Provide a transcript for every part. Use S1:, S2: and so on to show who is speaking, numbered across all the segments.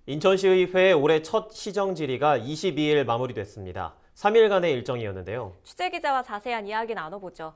S1: 인천시의회 올해 첫 시정질의가 22일 마무리됐습니다. 3일간의 일정이었는데요.
S2: 취재기자와 자세한 이야기 나눠보죠.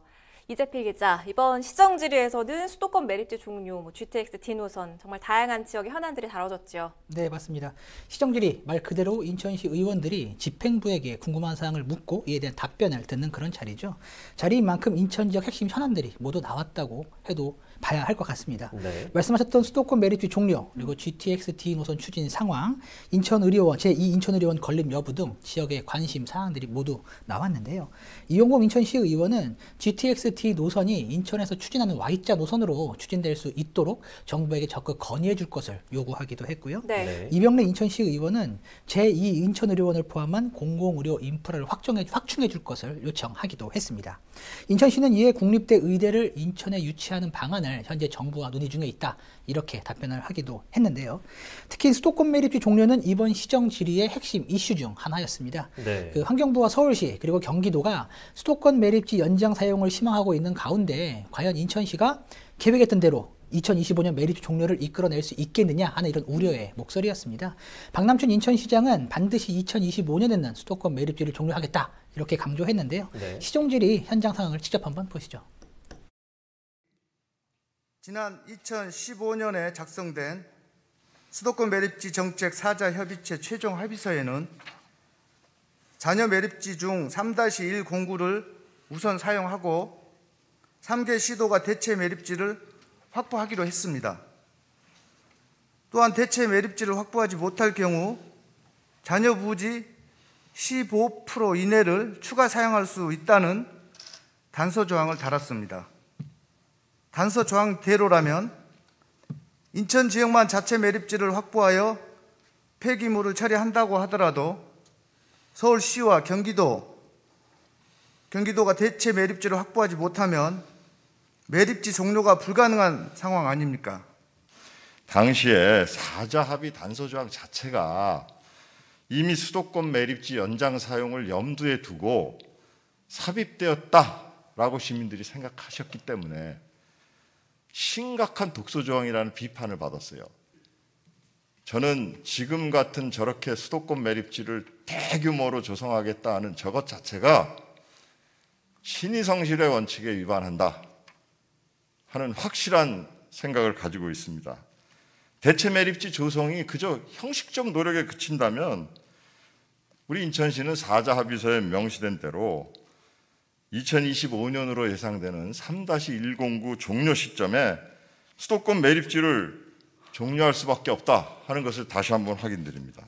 S2: 이재필 기자, 이번 시정질의에서는 수도권 매립지 종료, GTX D노선, 정말 다양한 지역의 현안들이 다뤄졌죠.
S3: 네, 맞습니다. 시정질의 말 그대로 인천시 의원들이 집행부에게 궁금한 사항을 묻고 이에 대한 답변을 듣는 그런 자리죠. 자리인 만큼 인천 지역 핵심 현안들이 모두 나왔다고 해도 봐야 할 것 같습니다.
S1: 네.
S3: 말씀하셨던 수도권 매립지 종료, 그리고 GTX D 노선 추진 상황, 인천의료원, 제2인천의료원 건립 여부 등 지역의 관심 사항들이 모두 나왔는데요. 이용공 인천시의원은 GTX D 노선이 인천에서 추진하는 Y자 노선으로 추진될 수 있도록 정부에게 적극 건의해 줄 것을 요구하기도 했고요.
S2: 네.
S3: 이병래 인천시의원은 제2인천의료원을 포함한 공공의료 인프라를 확충해 줄 것을 요청하기도 했습니다. 인천시는 이에 국립대 의대를 인천에 유치하는 방안을 현재 정부와 논의 중에 있다, 이렇게 답변을 하기도 했는데요. 특히 수도권 매립지 종료는 이번 시정 질의의 핵심 이슈 중 하나였습니다.
S1: 네.
S3: 환경부와 서울시 그리고 경기도가 수도권 매립지 연장 사용을 희망하고 있는 가운데 과연 인천시가 계획했던 대로 2025년 매립지 종료를 이끌어낼 수 있겠느냐 하는 이런 우려의 목소리였습니다. 박남춘 인천시장은 반드시 2025년에는 수도권 매립지를 종료하겠다, 이렇게 강조했는데요.
S1: 네.
S3: 시정질의 현장 상황을 직접 한번 보시죠.
S4: 지난 2015년에 작성된 수도권 매립지 정책 4자 협의체 최종 합의서에는 잔여 매립지 중 3-1 공구를 우선 사용하고 3개 시도가 대체 매립지를 확보하기로 했습니다. 또한 대체 매립지를 확보하지 못할 경우 잔여 부지 15% 이내를 추가 사용할 수 있다는 단서 조항을 달았습니다. 단서 조항대로라면 인천 지역만 자체 매립지를 확보하여 폐기물을 처리한다고 하더라도 서울시와 경기도가 대체 매립지를 확보하지 못하면 매립지 종료가 불가능한 상황 아닙니까?
S5: 당시에 4자 합의 단서 조항 자체가 이미 수도권 매립지 연장 사용을 염두에 두고 삽입되었다라고 시민들이 생각하셨기 때문에 심각한 독소 조항이라는 비판을 받았어요. 저는 지금 같은 저렇게 수도권 매립지를 대규모로 조성하겠다 하는 저것 자체가 신의성실의 원칙에 위반한다 하는 확실한 생각을 가지고 있습니다. 대체 매립지 조성이 그저 형식적 노력에 그친다면 우리 인천시는 4자 합의서에 명시된 대로 2025년으로 예상되는 3-109 종료 시점에 수도권 매립지를 종료할 수밖에 없다 하는 것을 다시 한번 확인드립니다.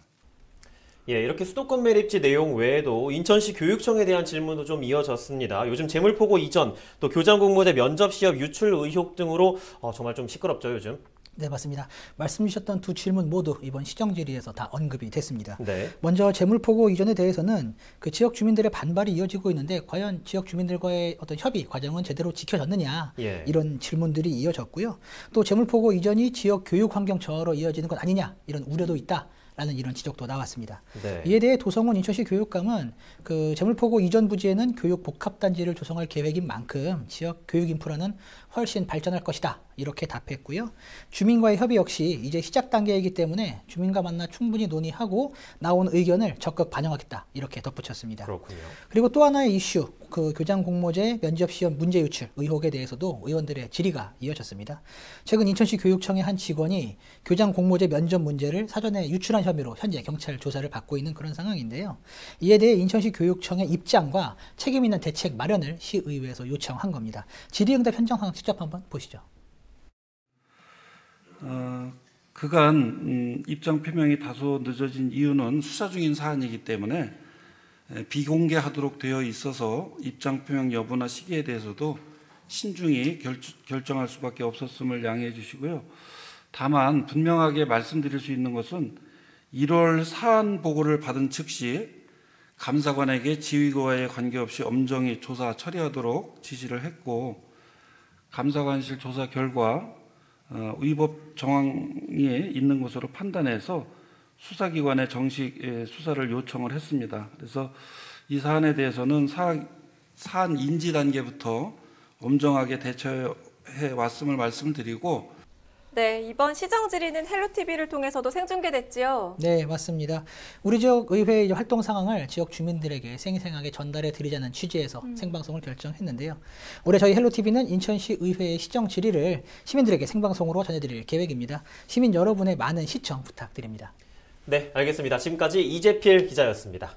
S1: 예, 이렇게 수도권 매립지 내용 외에도 인천시 교육청에 대한 질문도 좀 이어졌습니다. 요즘 재물포고 이전, 또 교장 공모제 면접 시험 유출 의혹 등으로 정말 좀 시끄럽죠, 요즘.
S3: 네, 맞습니다. 말씀 주셨던 두 질문 모두 이번 시정질의에서 다 언급이 됐습니다.
S1: 네.
S3: 먼저 재물포고 이전에 대해서는 그 지역 주민들의 반발이 이어지고 있는데 과연 지역 주민들과의 어떤 협의 과정은 제대로 지켜졌느냐,
S1: 예.
S3: 이런 질문들이 이어졌고요. 또 재물포고 이전이 지역 교육 환경 저하로 이어지는 것 아니냐, 이런 우려도 있다, 라는 이런 지적도 나왔습니다.
S1: 네.
S3: 이에 대해 도성훈 인천시 교육감은 그 재물포고 이전 부지에는 교육 복합단지를 조성할 계획인 만큼 지역 교육 인프라는 훨씬 발전할 것이다, 이렇게 답했고요. 주민과의 협의 역시 이제 시작 단계이기 때문에 주민과 만나 충분히 논의하고 나온 의견을 적극 반영하겠다, 이렇게 덧붙였습니다.
S1: 그렇군요.
S3: 그리고 또 하나의 이슈, 그 교장 공모제 면접 시험 문제 유출 의혹에 대해서도 의원들의 질의가 이어졌습니다. 최근 인천시 교육청의 한 직원이 교장 공모제 면접 문제를 사전에 유출한 혐의로 현재 경찰 조사를 받고 있는 그런 상황인데요. 이에 대해 인천시 교육청의 입장과 책임 있는 대책 마련을 시의회에서 요청한 겁니다. 질의응답 현장 상황 직접 한번 보시죠.
S6: 그간 입장 표명이 다소 늦어진 이유는 수사 중인 사안이기 때문에 비공개하도록 되어 있어서 입장 표명 여부나 시기에 대해서도 신중히 결정할 수밖에 없었음을 양해해 주시고요. 다만 분명하게 말씀드릴 수 있는 것은 1월 사안 보고를 받은 즉시 감사관에게 지휘과에 관계없이 엄정히 조사 처리하도록 지시를 했고, 감사관실 조사 결과 위법 정황이 있는 것으로 판단해서 수사기관에 정식 수사를 요청을 했습니다. 그래서 이 사안에 대해서는 사안 인지 단계부터 엄정하게 대처해 왔음을 말씀드리고,
S2: 네, 이번 시정 질의는 헬로TV를 통해서도 생중계됐지요.
S3: 네, 맞습니다. 우리 지역 의회의 활동 상황을 지역 주민들에게 생생하게 전달해 드리자는 취지에서 생방송을 결정했는데요. 올해 저희 헬로TV는 인천시 의회의 시정 질의를 시민들에게 생방송으로 전해드릴 계획입니다. 시민 여러분의 많은 시청 부탁드립니다.
S1: 네, 알겠습니다. 지금까지 이재필 기자였습니다.